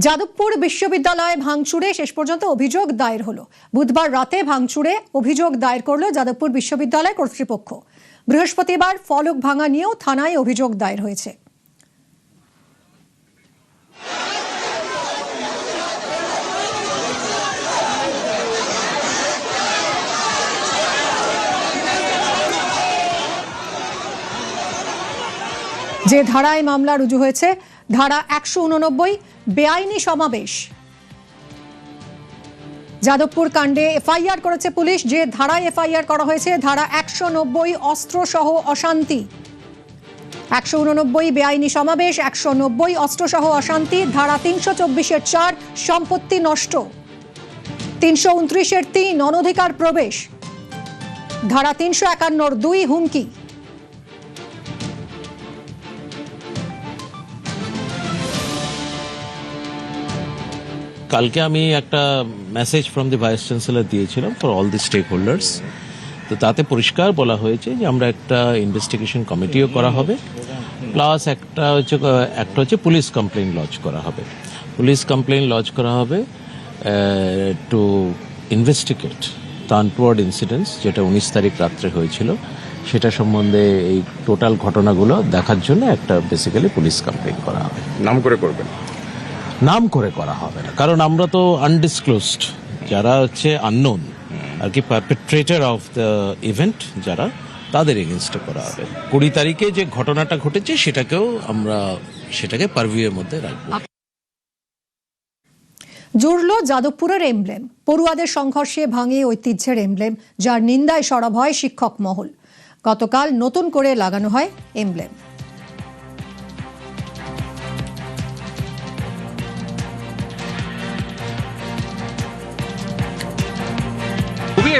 যাদবপুর বিশ্ববিদ্যালয়ে ভাঙচুরে শেষ পর্যন্ত অভিযোগ দায়ের হলো। বুধবার রাতে ভাঙচুরে অভিযোগ দায়ের করল যাদবপুর বিশ্ববিদ্যালয় কর্তৃপক্ষ। বৃহস্পতিবার ফলক ভাঙা নিয়েও থানায় অভিযোগ দায়ের হয়েছে। যে ধারায় মামলা রুজু হয়েছে, ধারা 189 বেআইনি সমাবেশ। যাদবপুর কাণ্ডে এফআইআর করেছে পুলিশ। যে ধারায় এফআইআর করা হয়েছে ধারা 190 অস্ত্র সহ অশান্তি, 189 বেআইনি সমাবেশ, 190 অস্ত্র সহ অশান্তি, ধারা 324 4 সম্পত্তি নষ্ট, 329 3 অনধিকার প্রবেশ, ধারা 351 2 হুমকি। কালকে আমি একটা message from the vice chancellor দিয়েছিলাম for all the stakeholders. তো তাতে পরিষ্কার বলা হয়েছে যে আমরা একটা ইনভেস্টিগেশন কমিটিও করা হবে, প্লাস একটা হচ্ছে পুলিশ কমপ্লেন লজ করা হবে। পুলিশ কমপ্লেন লজ করা হবে টু ইনভেস্টিগেট দ্য আনটওয়ার্ড ইনসিডেন্টস, যেটা 19 তারিখ রাত্রে হয়েছিল, সেটা সম্বন্ধে এই টোটাল ঘটনাগুলো দেখার জন্য একটা বেসিক্যালি পুলিশ কমপ্লেন করা হবে। নাম করে করবেন? নাম করে করা হবে না, কারণ আমরা তো আনডিসক্লোজড, যারা হচ্ছে আননোন আর কি পারপেট্রেটর অফ দ্য ইভেন্ট, যারা তাদের এগেনস্টে করা হবে। 20 তারিখে যে ঘটনাটা ঘটেছে সেটাকেও আমরা সেটাকে পারভিউয়ের মধ্যে রাখবো। জুড়ল যাদবপুরের এমব্লেম। পড়ুয়াদের সংঘর্ষে ভাঙে ঐতিহ্যের এমব্লেম, যার নিন্দায় সরব হয় শিক্ষক মহল। গতকাল নতুন করে লাগানো হয় এমব্লেম।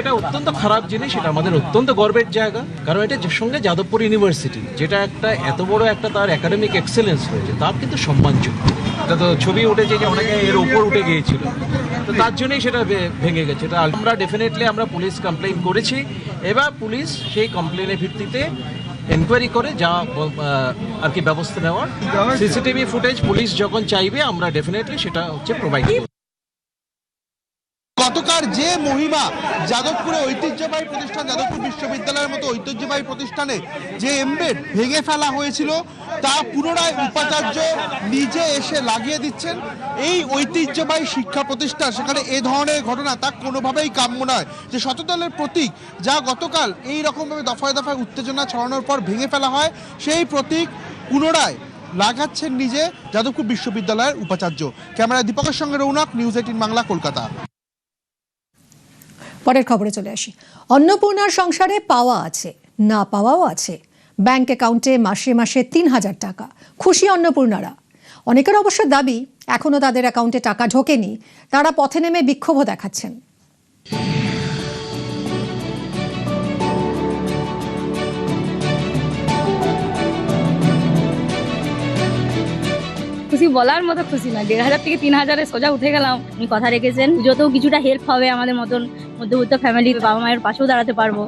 এটা অত্যন্ত খারাপ জিনিস, এটা আমাদের অত্যন্ত গর্বের জায়গা, কারণ এটা সঙ্গে যাদবপুর ইউনিভার্সিটি, যেটা একটা এত বড় একটা তার একাডেমিক এক্সেলেন্স রয়েছে, তার কিন্তু সম্মানযোগ্য। এটা তো ছবি উঠেছে যে অনেকে এর উপর উঠে গিয়েছিল, তো তার জন্যই সেটা ভেঙে গেছে। এটা আমরা ডেফিনেটলি আমরা পুলিশ কমপ্লেন করেছি, এবার পুলিশ সেই কমপ্লেনের ভিত্তিতে এনকোয়ারি করে যা আর কি ব্যবস্থা নেওয়ার, সিসিটিভি ফুটেজ পুলিশ যখন চাইবে আমরা ডেফিনেটলি সেটা হচ্ছে প্রোভাইড করব। গতকাল যে মহিমা যাদবপুরে ঐতিহ্যবাহী প্রতিষ্ঠান যাদবপুর বিশ্ববিদ্যালয়ের মতো ঐতিহ্যবাহী প্রতিষ্ঠানে যে এমবেড ভেঙে ফেলা হয়েছিল, তা পুনরায় উপাচার্য নিজে এসে লাগিয়ে দিচ্ছেন। এই ঐতিহ্যবাহী শিক্ষা প্রতিষ্ঠান, সেখানে এ ধরনের ঘটনা তা কোনোভাবেই কাম্য নয়। যে শতদলের প্রতীক, যা গতকাল এই রকমভাবে দফায় দফায় উত্তেজনা ছড়ানোর পর ভেঙে ফেলা হয়, সেই প্রতীক পুনরায় লাগাচ্ছেন নিজে যাদবপুর বিশ্ববিদ্যালয়ের উপাচার্য। ক্যামেরায় দীপকের সঙ্গে রৌনক, নিউজ 18 বাংলা, কলকাতা। পরের খবরে চলে আসি। অন্নপূর্ণার সংসারে পাওয়া আছে, না পাওয়াও আছে। ব্যাংক অ্যাকাউন্টে মাসে মাসে 3000 টাকা। খুশি অন্নপূর্ণারা। অনেকের অবশ্য দাবি এখনো তাদের অ্যাকাউন্টে টাকা ঢোকেনি, তারা পথে নেমে বিক্ষোভও দেখাচ্ছেন। খুশি বলার মতো খুশি না। 1500 থেকে 3000 সোজা উঠে গেলাম। উনি কথা রেখেছেন, পুজোতেও কিছুটা হেল্প হবে আমাদের মতন মধ্যবিত্ত ফ্যামিলি, বাবা মায়ের পাশেও দাঁড়াতে পারবো।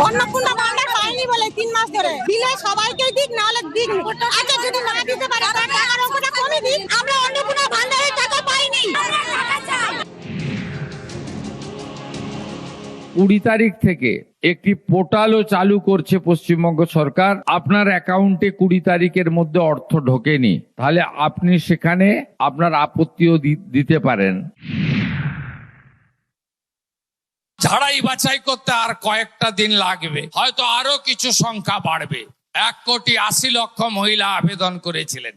অন্নপূর্ণা ভান্ডার পাইনি বলে 3 মাস ধরে দিলে সবাইকে দিক, না হলে দিক। আচ্ছা যদি না দিতে পারে তার টাকার অঙ্কটা কমে দিক। আমরা অন্নপূর্ণা ভান্ডারের টাকা পাইনি। 20 তারিখ থেকে একটি পোর্টালও চালু করছে পশ্চিমবঙ্গ সরকার। আপনার অ্যাকাউন্টে 20 তারিখের মধ্যে অর্থ ঢোকেনি, তাহলে আপনি সেখানে আপনার আপত্তিও দিতে পারেন। ঝাড়াই বাছাই করতে আর কয়েকটা দিন লাগবে, হয়তো আরো কিছু সংখ্যা বাড়বে। 1,80,00,000 মহিলা আবেদন করেছিলেন।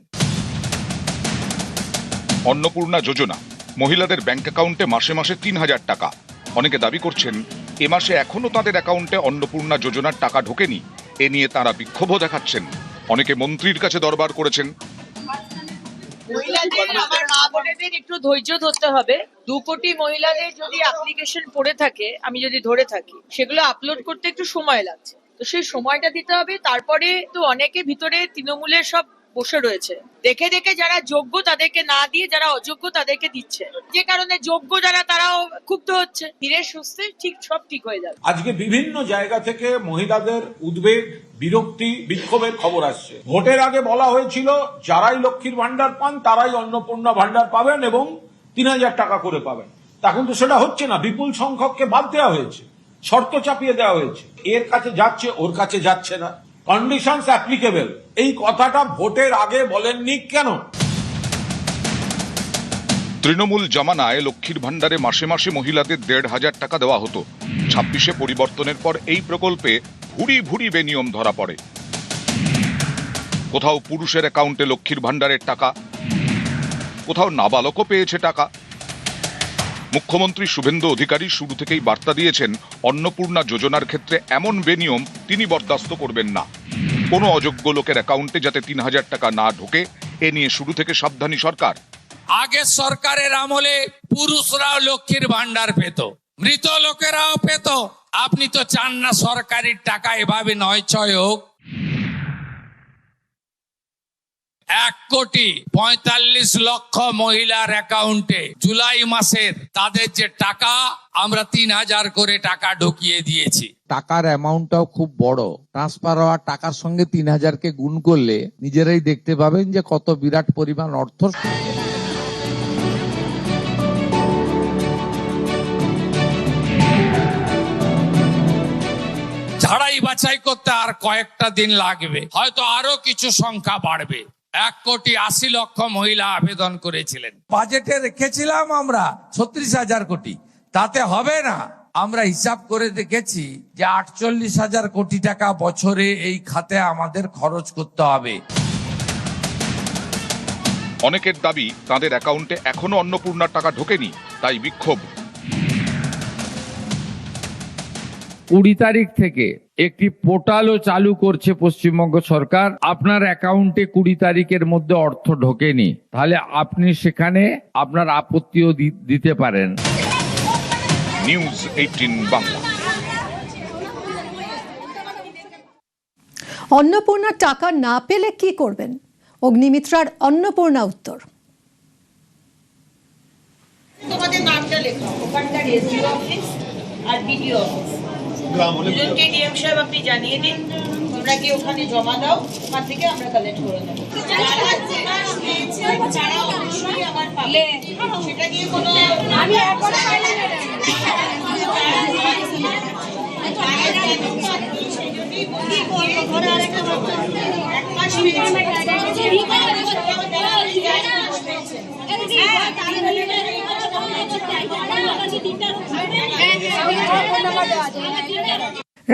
অন্নপূর্ণা যোজনা, মহিলাদের ব্যাংক অ্যাকাউন্টে মাসে মাসে 3000 টাকা। অনেকে দাবি করছেন এ মাসে এখনো তাদের অ্যাকাউন্টে অন্নপূর্ণা যোজনার টাকা ঢোকেনি। এ নিয়ে তারা বিক্ষোভও দেখাচ্ছেন। অনেকে মন্ত্রীর কাছে দরবার করেছেন। মহিলাদের, আমার মা বোনেদের একটু ধৈর্য ধরতে হবে। 2 কোটি মহিলাদের যদি অ্যাপ্লিকেশন পড়ে থাকে, আমি যদি ধরে থাকি, সেগুলো আপলোড করতে একটু সময় লাগছে। তো সেই সময়টা দিতে হবে। তারপরে তো অনেকে ভিতরে তৃণমূলের সব বসে রয়েছে, দেখে দেখে যারা যোগ্য তাদেরকে না দিয়ে যারা অযোগ্য তাদেরকে দিচ্ছে, যে কারণে যোগ্য যারা তারাও ক্ষুব্ধ হচ্ছে। ধীরে সুস্থে সব ঠিক হয়ে যাবে। আজকে বিভিন্ন জায়গা থেকে মহিলাদের উদ্বেগ, বিরক্তি, বিক্ষোভের খবর আসছে। ভোটের আগে বলা হয়েছিল যারাই লক্ষ্মীর ভান্ডার পান তারাই অন্নপূর্ণা ভান্ডার পাবেন এবং ৩,০০০ টাকা করে পাবেন। এখন তো সেটা হচ্ছে না, বিপুল সংখ্যককে বাদ দেওয়া হয়েছে, শর্ত চাপিয়ে দেওয়া হয়েছে। এর কাছে যাচ্ছে, ওর কাছে যাচ্ছে না। কন্ডিশনস অ্যাপ্লিকেবল, এই কথাটা ভোটের আগে বলেননি কেন? তৃণমূল জমানায় লক্ষ্মীর ভান্ডারে মাসে মাসে মহিলাদের ১৫০০ টাকা দেওয়া হতো। ২৬শে পরিবর্তনের পর এই প্রকল্পে ভুরি ভুরি বেনিয়ম ধরা পড়ে। কোথাও পুরুষের অ্যাকাউন্টে লক্ষ্মীর ভান্ডারের টাকা, কোথাও নাবালকও পেয়েছে টাকা। মুখ্যমন্ত্রী শুভেন্দু অধিকারী শুরু থেকেই বার্তা দিয়েছেন, অন্নপূর্ণা যোজনার ক্ষেত্রে এমন বেনিয়ম তিনি বরদাস্ত করবেন না। কোনো অযোগ্য লোকের অ্যাকাউন্টে যাতে ৩,০০০ টাকা না ঢোকে, এ নিয়ে শুরু থেকে সাবধানী সরকার। আগের সরকারের আমলে পুরুষরাও লক্ষ্মীর ভান্ডার পেত, মৃত লোকেরাও পেত। আপনি তো চান না সরকারি টাকা এভাবে নয় ছয় হোক। ১,৪৫,০০,০০০ মহিলার অ্যাকাউন্টে জুলাই মাসের তাদের যে টাকা, আমরা ৩,০০০ করে টাকা ঢুকিয়ে দিয়েছি। টাকার অ্যামাউন্টটাও খুব বড়। ট্রান্সফার হওয়া টাকার সঙ্গে ৩,০০০কে গুণ করলে নিজেরাই দেখতে পাবেন যে কত বিরাট পরিমাণ অর্থ। ঝাড়াই বাছাই করতে আর কয়েকটা দিন লাগবে, হয়তো আরো কিছু সংখ্যা বাড়বে। 1,80,00,000 মহিলা আবেদন করেছিলেন। বাজেটে রেখেছিলাম আমরা 36,000 কোটি, তাতে হবে না। আমরা হিসাব করে দেখেছি যে 48,000 কোটি টাকা বছরে এই খাতে আমাদের খরচ করতে হবে। অনেকের দাবি, তাদের অ্যাকাউন্টে এখনো অন্নপূর্ণার টাকা ঢোকেনি, তাই বিক্ষোভ। ২০ তারিখ থেকে একটি পোর্টালও চালু করছে পশ্চিমবঙ্গ সরকার। আপনার অ্যাকাউন্টে ২০ তারিখের মধ্যে অর্থ ঢোকেনি, তাহলে আপনি সেখানে আপনার আপত্তিও দিতে পারেন। নিউজ 18 বাংলা। অন্নপূর্ণার টাকা না পেলে কি করবেন? অগ্নিমিত্রার অন্নপূর্ণা উত্তর। তোমাদের নামটা লেখো, ওখানকার এসডিও অফিস আর বিডিও অফিস, দুজনকে ডিএম সাহেব আপনি জানিয়ে দিন। তোমরা কি ওখানে জমা দাও, ওখান থেকে আমরা কালেক্ট করে নেবো। যারা অবশ্যই আমার পাবে, সেটা নিয়ে কোনো আমি এখন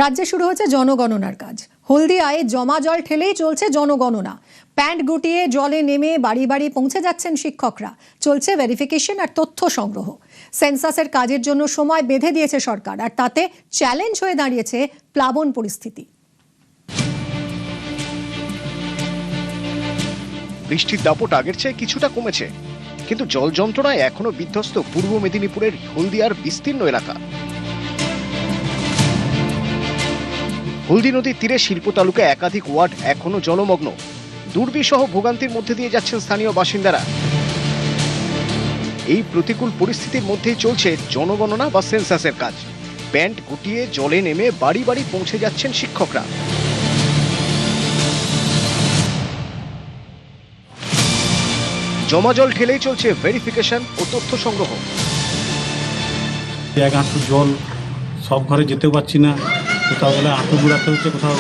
রাজ্যে শুরু হচ্ছে জনগণনার কাজ। হলদিয়ায় জমা জল ঠেলেই চলছে জনগণনা। প্যান্ট গুটিয়ে জলে নেমে বাড়ি বাড়ি পৌঁছে যাচ্ছেন শিক্ষকরা। চলছে ভেরিফিকেশন আর তথ্য সংগ্রহ। সেন্সাসের কাজের জন্য সময় বেঁধে দিয়েছে সরকার, আর তাতে চ্যালেঞ্জ হয়ে দাঁড়িয়েছে প্লাবন পরিস্থিতি। বৃষ্টির দাপট আগের চেয়ে কিছুটা কমেছে, কিন্তু জল যন্ত্রণায় এখনো বিধ্বস্ত পূর্ব মেদিনীপুরের হলদিয়ার বিস্তীর্ণ এলাকা। হলদি নদীর তীরে শিল্প তালুকায় একাধিক ওয়ার্ড এখনো জলমগ্ন। দুর্বিষহ ভোগান্তির মধ্যে দিয়ে যাচ্ছেন স্থানীয় বাসিন্দারা। এই প্রতিকূল পরিস্থিতির মধ্যেই চলছে জনগণনা বা সেন্সাসের কাজ। প্যান্ট গুটিয়ে জলে নেমে বাড়ি বাড়ি পৌঁছে যাচ্ছেন শিক্ষকরা। জমা জল ঠেলেই চলছে ভেরিফিকেশন ও তথ্য সংগ্রহ। এক হাঁটু জল, সব ঘরে যেতে পারছি না, কোথাও বলে হাঁটু গুড়াতে হচ্ছে, কোথাও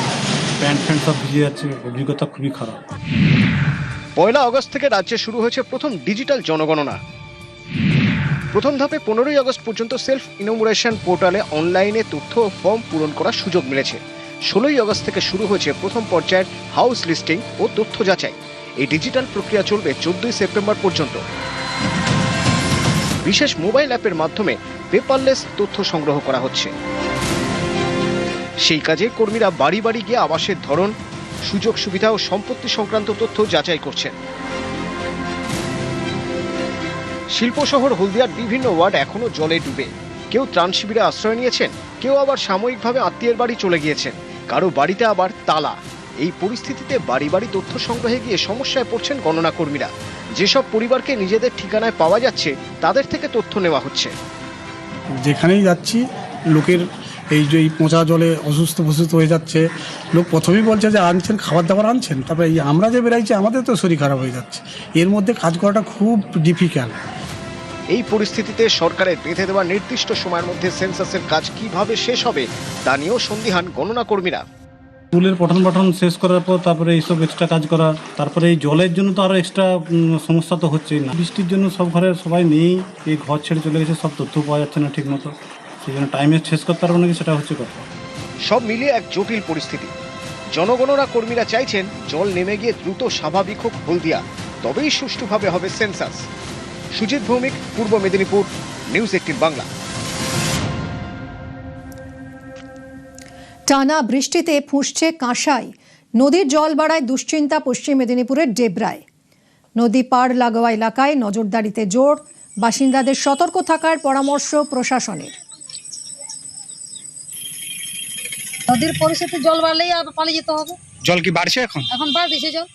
প্যান্ট ফ্যান্ট সব ভিজে যাচ্ছে। অভিজ্ঞতা খুবই খারাপ। 1 আগস্ট থেকে রাজ্যে শুরু হয়েছে প্রথম ডিজিটাল জনগণনা। প্রথম ধাপে 15 আগস্ট পর্যন্ত সেলফ ইনোমুরেশন পোর্টালে অনলাইনে তথ্য ও ফর্ম পূরণ করার সুযোগ মিলেছে। 16 আগস্ট থেকে শুরু হয়েছে প্রথম পর্যায়ের হাউস লিস্টিং ও তথ্য যাচাই। এই ডিজিটাল প্রক্রিয়া চলবে 14 সেপ্টেম্বর পর্যন্ত। বিশেষ মোবাইল অ্যাপের মাধ্যমে পেপারলেস তথ্য সংগ্রহ করা হচ্ছে। সেই কাজে কর্মীরা বাড়ি বাড়ি গিয়ে আবাসের ধরন, সুযোগ সুবিধা ও সম্পত্তি সংক্রান্ত তথ্য যাচাই করছেন। শিল্প শহর হলদিয়ার বিভিন্ন ওয়ার্ড এখনো জলে ডুবে। কেউ ত্রাণ শিবিরে আশ্রয় নিয়েছেন, কেউ আবার সাময়িকভাবে আত্মীয়ের বাড়ি চলে গিয়েছেন, কারো বাড়িতে আবার তালা। এই পরিস্থিতিতে বাড়ি বাড়ি তথ্য সংগ্রহে গিয়ে সমস্যায় পড়ছেন গণনা কর্মীরা। যেসব পরিবারকে নিজেদের ঠিকানায় পাওয়া যাচ্ছে তাদের থেকে তথ্য নেওয়া হচ্ছে। যেখানেই যাচ্ছি লোকের এই যে এই পচা জলে অসুস্থ হয়ে যাচ্ছে। লোক প্রথমেই বলছে যে আনছেন, খাবার দাবার আনছেন, তারপরে এই আমরা যে বেরাইছি আমাদের তো শরীর খারাপ হয়ে যাচ্ছে। এর মধ্যে কাজ করাটা খুব ডিফিকাল্ট। এই পরিস্থিতিতে সরকারের বেঁধে দেওয়া নির্দিষ্ট সময়ের মধ্যে সেন্সাসের কাজ কিভাবে শেষ হবে তা নিয়েও সন্দিহান গণনা কর্মীরা। স্কুলের পঠন শেষ করার পর তারপরে এইসব এক্সট্রা কাজ করা, তারপরে এই জলের জন্য তো আরও এক্সট্রা সমস্যা তো হচ্ছেই না। বৃষ্টির জন্য সব ঘরে সবাই নেই, এই ঘর ছেড়ে চলে গেছে, সব তথ্য পাওয়া যাচ্ছে না ঠিক মতো, সেই জন্য টাইমে শেষ করতে পারবো নাকি সেটা হচ্ছে কথা। সব মিলিয়ে এক জটিল পরিস্থিতি। জনগণনা কর্মীরা চাইছেন জল নেমে গিয়ে দ্রুত স্বাভাবিক হোক হলদিয়া, তবেই সুষ্ঠুভাবে হবে সেন্সাস। সুজিত ভৌমিক, পূর্ব মেদিনীপুর, নিউজ 18 বাংলা। টানা বৃষ্টিতে ফুঁসছে কাঁসাই। নদীর জল বাড়ায় দুশ্চিন্তা পশ্চিম মেদিনীপুরের ডেবরায়। নদী পার লাগোয়া এলাকায় নজরদারিতে জোর, বাসিন্দাদের সতর্ক থাকার পরামর্শ প্রশাসনের। নদীর পরিস্থিতি জল বাড়লেই আর পালিয়ে যেতে হবে। জল কি বাড়ছে এখন? এখন বাড়ছে জল।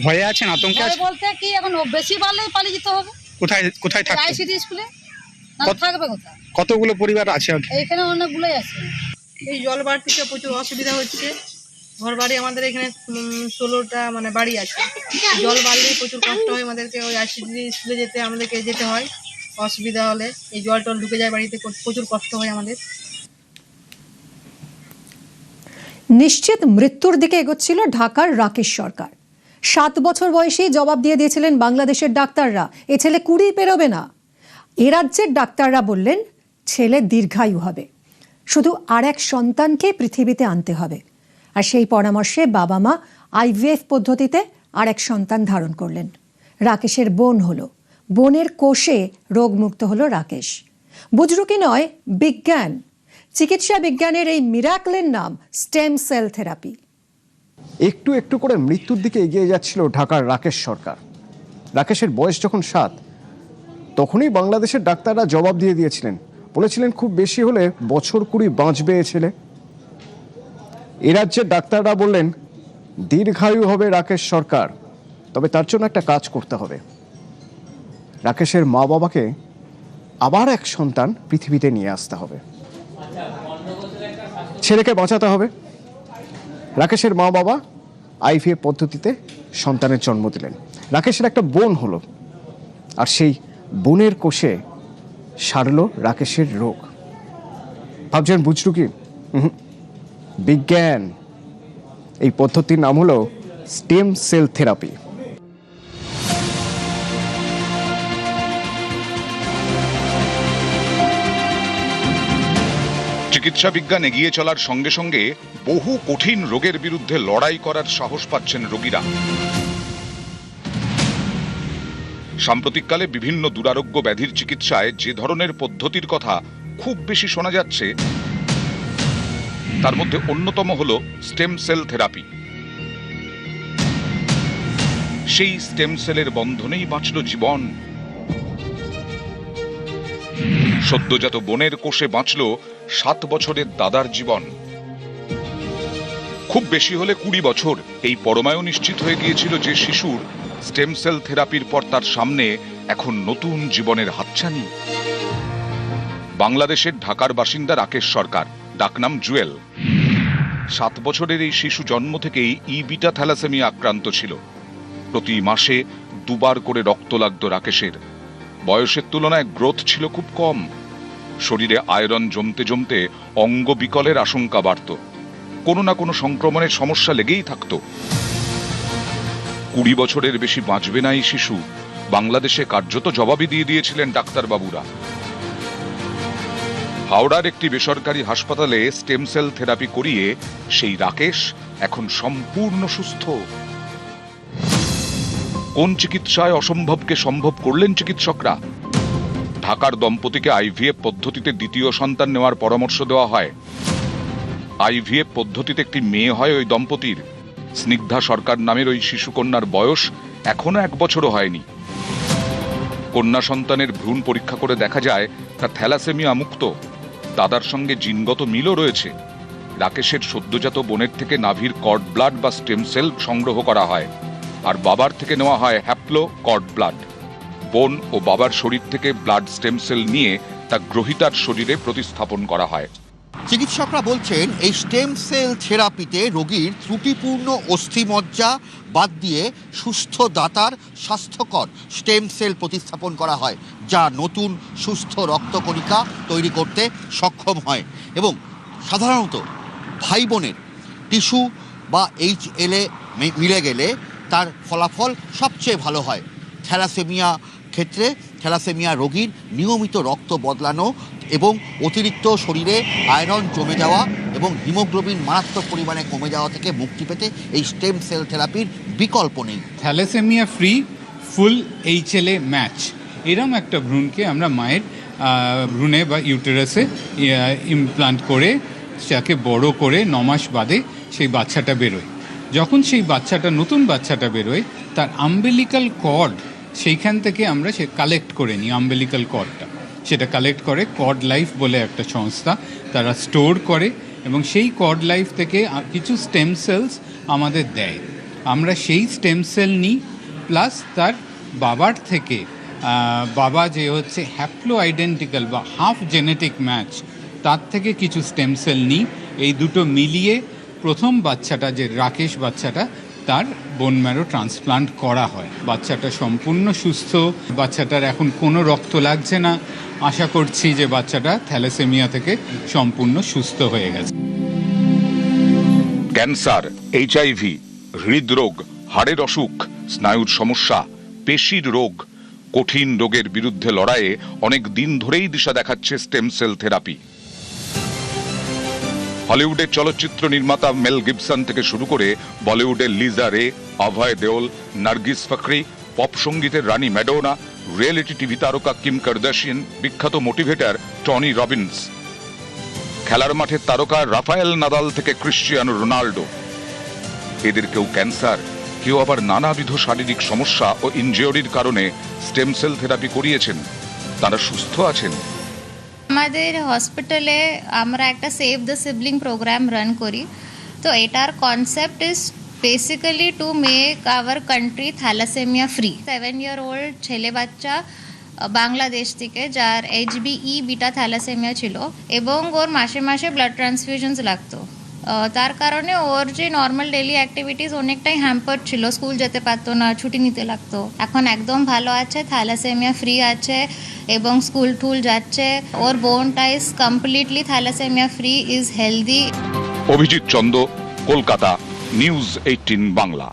ভয়ে আছেন, আতঙ্কে আছেন? বলতে কি এখন বেশি বাড়লেই পালিয়ে যেতে হবে। কোথায় কোথায় থাকছেন? আইসিডি স্কুলে। না থাকবে কোথায়? কতগুলো পরিবার আছে? এখানে অনেকগুলোই আছে। এই জল বাড়তিতে প্রচুর অসুবিধা হচ্ছে। ঘর বাড়ি আমাদের এখানে 16টা মানে বাড়ি আছে। জল বাড়লেই প্রচুর কষ্ট হয় আমাদেরকে, ওই আইসিডি স্কুলে আমাদেরকে যেতে হয়। অসুবিধা হলে এই জল টল ঢুকে যায় বাড়িতে, প্রচুর কষ্ট হয় আমাদের। নিশ্চিত মৃত্যুর দিকে এগোচ্ছিল ঢাকার রাকেশ সরকার। 7 বছর বয়সেই জবাব দিয়ে দিয়েছিলেন বাংলাদেশের ডাক্তাররা, এ ছেলে 20 পেরোবে না। এ রাজ্যের ডাক্তাররা বললেন ছেলে দীর্ঘায়ু হবে, শুধু আরেক সন্তানকে পৃথিবীতে আনতে হবে। আর সেই পরামর্শে বাবা মা আইভিএফ পদ্ধতিতে আরেক সন্তান ধারণ করলেন। রাকেশের বোন হলো, বোনের কোষে রোগমুক্ত হলো রাকেশ। বুজরুকি নয়, বিজ্ঞান। চিকিৎসা বিজ্ঞানের এই মিরাকলের নাম স্টেম সেল থেরাপি। একটু একটু করে মৃত্যুর দিকে এগিয়ে যাচ্ছিল ঢাকার রাকেশ সরকার। রাকেশের বয়স যখন 7, তখনই বাংলাদেশের ডাক্তাররা জবাব দিয়ে দিয়েছিলেন, বলেছিলেন খুব বেশি হলে বছর 20 বাঁচবে এ ছেলে। এ রাজ্যের ডাক্তাররা বললেন দীর্ঘায়ু হবে রাকেশ সরকার, তবে তার জন্য একটা কাজ করতে হবে। রাকেশের মা বাবাকে আবার এক সন্তান পৃথিবীতে নিয়ে আসতে হবে, ছেলেকে বাঁচাতে হবে। রাকেশের মা বাবা আইভিএফ পদ্ধতিতে সন্তানের জন্ম দিলেন। রাকেশের একটা বোন হলো, আর সেই বোনের কোষে সারল রাকেশের রোগ। ভাবছেন বুঝলু কি? বিজ্ঞান। এই পদ্ধতির নাম হলো স্টেম সেল থেরাপি। চিকিৎসা বিজ্ঞান এগিয়ে চলার সঙ্গে সঙ্গে বহু কঠিন রোগের বিরুদ্ধে লড়াই করার সাহস পাচ্ছেন রোগীরা। সাম্প্রতিককালে বিভিন্ন দুরারোগ্য ব্যাধির চিকিৎসায় যে ধরনের পদ্ধতির কথা খুব বেশি শোনা যাচ্ছে, তার মধ্যে অন্যতম হল স্টেম সেল থেরাপি। সেই স্টেম সেলের বন্ধনেই বাঁচল জীবন। সদ্যজাত বোনের কোষে বাঁচল 7 বছরের দাদার জীবন। খুব বেশি হলে 20 বছর এই পরমায়ু নিশ্চিত হয়ে গিয়েছিল যে শিশুর স্টেম সেল থেরাপির পর তার সামনে এখন নতুন জীবনের হাতছানি। বাংলাদেশের ঢাকার বাসিন্দা রাকেশ সরকার, ডাকনাম জুয়েল। 7 বছরের এই শিশু জন্ম থেকেই ই-বিটা থ্যালাসেমিয়া আক্রান্ত ছিল। প্রতি মাসে 2 বার করে রক্ত লাগত রাকেশের। বয়সের তুলনায় গ্রোথ ছিল খুব কম। শরীরে আয়রন জমতে জমতে অঙ্গ বিকলের আশঙ্কা বাড়ত। কোনো না কোনো সংক্রমণের সমস্যা লেগেই থাকত। 20 বছরের বেশি বাঁচবে না এই শিশু, বাংলাদেশে কার্যত জবাবই দিয়ে দিয়েছিলেন ডাক্তারবাবুরা। হাওড়ার একটি বেসরকারি হাসপাতালে স্টেম সেল থেরাপি করিয়ে সেই রাকেশ এখন সম্পূর্ণ সুস্থ। কোন চিকিৎসায় অসম্ভবকে সম্ভব করলেন চিকিৎসকরা? ঢাকার দম্পতিকে আইভিএফ পদ্ধতিতে দ্বিতীয় সন্তান নেওয়ার পরামর্শ দেওয়া হয়। আইভিএফ পদ্ধতিতে একটি মেয়ে হয় ওই দম্পতির। স্নিগ্ধা সরকার নামের ওই শিশুকন্যার বয়স এখনো 1 বছরও হয়নি। কন্যা সন্তানের ভ্রূণ পরীক্ষা করে দেখা যায় তা থ্যালাসেমিয়া মুক্ত। দাদার সঙ্গে জিনগত মিলও রয়েছে। রাকেশের সদ্যজাত বোনের থেকে নাভির কর্ড ব্লাড বা স্টেম সেল সংগ্রহ করা হয়, আর বাবার থেকে নেওয়া হয় হ্যাপ্লো কর্ড ব্লাড। বোন ও বাবার শরীর থেকে ব্লাড স্টেম সেল নিয়ে তা গ্রহীতার শরীরে প্রতিস্থাপন করা হয়। চিকিৎসকরা বলছেন এই স্টেম সেল থেরাপিতে রোগীর ত্রুটিপূর্ণ অস্থিমজ্জা বাদ দিয়ে সুস্থ দাতার স্বাস্থ্যকর স্টেম সেল প্রতিস্থাপন করা হয়, যা নতুন সুস্থ রক্তকণিকা তৈরি করতে সক্ষম হয় এবং সাধারণত ভাই বোনের টিস্যু বা HLA মিলে গেলে তার ফলাফল সবচেয়ে ভালো হয়। থ্যালাসেমিয়া রোগীর নিয়মিত রক্ত বদলানো এবং অতিরিক্ত শরীরে আয়রন জমে যাওয়া এবং হিমোগ্লোবিন মারাত্মক পরিমাণে কমে যাওয়া থেকে মুক্তি পেতে এই স্টেম সেল থেরাপির বিকল্প নেই। থ্যালাসেমিয়া ফ্রি ফুল HLA ম্যাচ এরম একটা ভ্রূণকে আমরা মায়ের ভ্রূণে বা ইউটেরাসে ইমপ্লান্ট করে সেটাকে বড় করে 9 মাস বাদে সেই বাচ্চাটা বেরোয়। যখন সেই বাচ্চাটা নতুন বাচ্চাটা বেরোয় তার আম্বেলিক্যাল কর্ড সেইখান থেকে আমরা সে কালেক্ট করে নিই। আম্বেলিক্যাল কর্ডটা সেটা কালেক্ট করে কর্ড লাইফ বলে একটা সংস্থা, তারা স্টোর করে এবং সেই কর্ড লাইফ থেকে কিছু স্টেম সেলস আমাদের দেয়। আমরা সেই স্টেম সেল নিই, প্লাস তার বাবার থেকে বাবা যে হচ্ছে হ্যাপ্লো আইডেন্টিক্যাল বা হাফ জেনেটিক ম্যাচ, তার থেকে কিছু স্টেম সেল নিই। এই দুটো মিলিয়ে প্রথম বাচ্চাটা যে রাকেশ বাচ্চাটা তার বোন ম্যারো ট্রান্সপ্লান্ট করা হয়। বাচ্চাটা সম্পূর্ণ সুস্থ, বাচ্চাটার এখন কোনো রক্ত লাগছে না। আশা করছি যে বাচ্চাটা থ্যালাসেমিয়া থেকে সম্পূর্ণ সুস্থ হয়ে গেছে। ক্যান্সার, HIV, হৃদরোগ, হাড়ের অসুখ, স্নায়ুর সমস্যা, পেশির রোগ, কঠিন রোগের বিরুদ্ধে লড়াইয়ে অনেক দিন ধরেই দিশা দেখাচ্ছে স্টেম সেল থেরাপি। হলিউডের চলচ্চিত্র নির্মাতা মেল গিবসন থেকে শুরু করে বলিউডের লিজা রে, অভয় দেওল, নার্গিস ফাকরি, পপ সঙ্গীতের রানী ম্যাডোনা, রিয়েলিটি টিভি তারকা কিম কার্দাশিয়ান, বিখ্যাত মোটিভেটর টনি রবিনস, খেলার মাঠের তারকা রাফায়েল নাদাল থেকে ক্রিশ্চিয়ানো রোনাল্ডো, এদের কেউ ক্যান্সার, কেউ আবার নানাবিধ শারীরিক সমস্যা ও ইনজিওরির কারণে স্টেম সেল থেরাপি করিয়েছেন। তারা সুস্থ আছেন। আমাদের হসপিটালে আমরা একটা save the sibling programme run করি। তো এটার concept is basically to make our country thalassaemia free. 7-year-old ছেলে বাচ্চা বাংলাদেশ থেকে, যার HBE বিটা থ্যালাসেমিয়া ছিল এবং ওর মাসে মাসে ব্লাড ট্রান্সফিউশনস লাগতো। তার কারণে ওর যে নর্মাল ডেলি অ্যাক্টিভিটিস অনেকটাই হ্যাম্পার ছিল, স্কুল যেতে পারতো না, ছুটি নিতে লাগতো। এখন একদম ভালো আছে, থ্যালাসেমিয়া ফ্রি আছে এবং স্কুল টুল যাচ্ছে। ওর বোনটা is completely thalassaemia free, is healthy. Abhijit Chanda, Kolkata, news 18 Bangla.